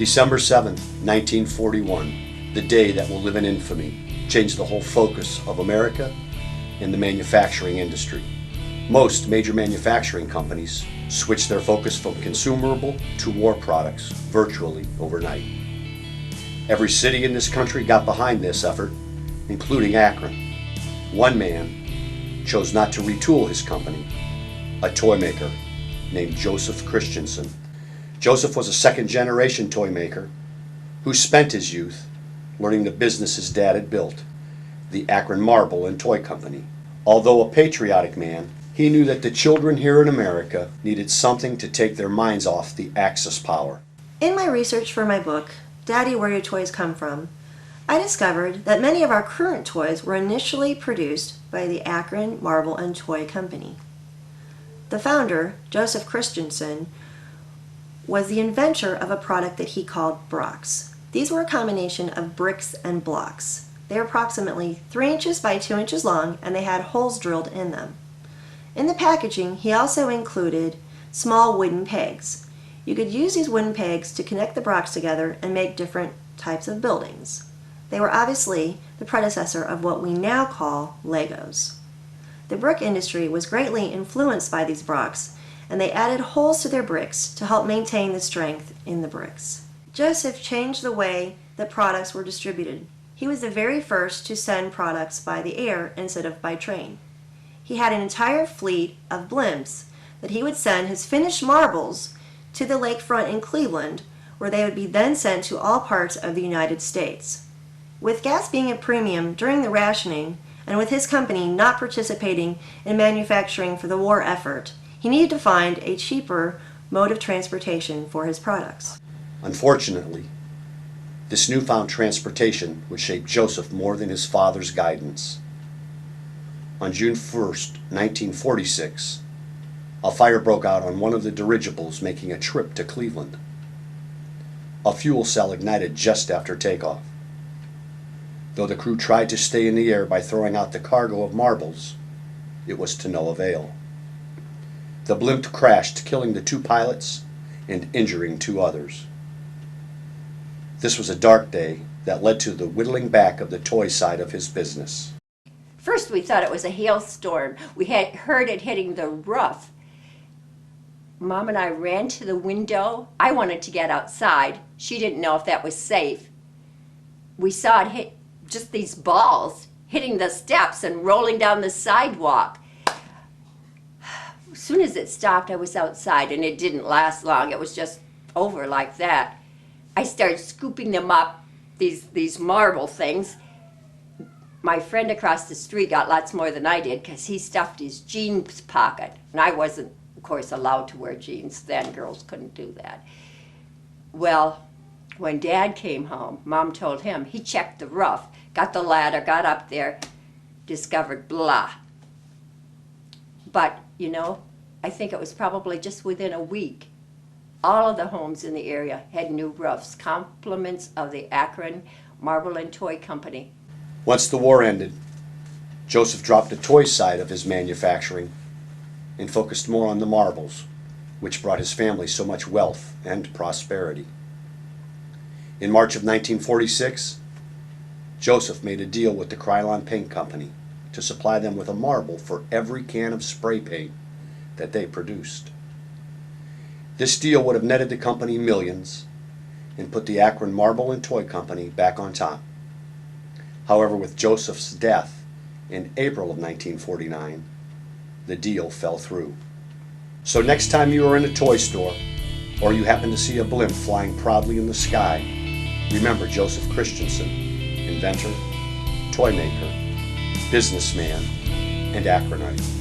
December 7th, 1941, the day that will live in infamy, changed the whole focus of America and the manufacturing industry. Most major manufacturing companies switched their focus from consumable to war products virtually overnight. Every city in this country got behind this effort, including Akron. One man chose not to retool his company, a toy maker named Joseph Christianson. Joseph was a second-generation toy maker who spent his youth learning the business his dad had built, the Akron Marble and Toy Company. Although a patriotic man, he knew that the children here in America needed something to take their minds off the Axis power. In my research for my book, Daddy, Where Your Toys Come From, I discovered that many of our current toys were initially produced by the Akron Marble and Toy Company. The founder, Joseph Christianson, was the inventor of a product that he called brocks. These were a combination of bricks and blocks. They were approximately 3 inches by 2 inches long, and they had holes drilled in them. In the packaging, he also included small wooden pegs. You could use these wooden pegs to connect the brocks together and make different types of buildings. They were obviously the predecessor of what we now call Legos. The brick industry was greatly influenced by these brocks, and they added holes to their bricks to help maintain the strength in the bricks. Joseph changed the way that products were distributed. He was the very first to send products by the air instead of by train. He had an entire fleet of blimps that he would send his finished marbles to the lakefront in Cleveland, where they would be then sent to all parts of the United States. With gas being a premium during the rationing, and with his company not participating in manufacturing for the war effort, he needed to find a cheaper mode of transportation for his products. Unfortunately, this newfound transportation would shape Joseph more than his father's guidance. On June 1st, 1946, a fire broke out on one of the dirigibles making a trip to Cleveland. A fuel cell ignited just after takeoff. Though the crew tried to stay in the air by throwing out the cargo of marbles, it was to no avail. The blimp crashed, killing the 2 pilots and injuring 2 others. This was a dark day that led to the whittling back of the toy side of his business. First we thought it was a hailstorm. We had heard it hitting the roof. Mom and I ran to the window. I wanted to get outside. She didn't know if that was safe. We saw it hit just these balls hitting the steps and rolling down the sidewalk. As soon as it stopped, I was outside, and it didn't last long. It was just over like that. I started scooping them up, these marble things. My friend across the street got lots more than I did because he stuffed his jeans pocket. And I wasn't, of course, allowed to wear jeans then. Girls couldn't do that. Well, when Dad came home, Mom told him. He checked the roof, got the ladder, got up there, discovered blah. But, you know, I think it was probably just within a week, all of the homes in the area had new roofs, compliments of the Akron Marble and Toy Company. Once the war ended, Joseph dropped the toy side of his manufacturing and focused more on the marbles, which brought his family so much wealth and prosperity. In March of 1946, Joseph made a deal with the Krylon Paint Company to supply them with a marble for every can of spray paint that they produced. This deal would have netted the company millions and put the Akron Marble and Toy Company back on top. However, with Joseph's death in April of 1949, the deal fell through. So next time you are in a toy store or you happen to see a blimp flying proudly in the sky, remember Joseph Christianson, inventor, toy maker, businessman, and Akronite.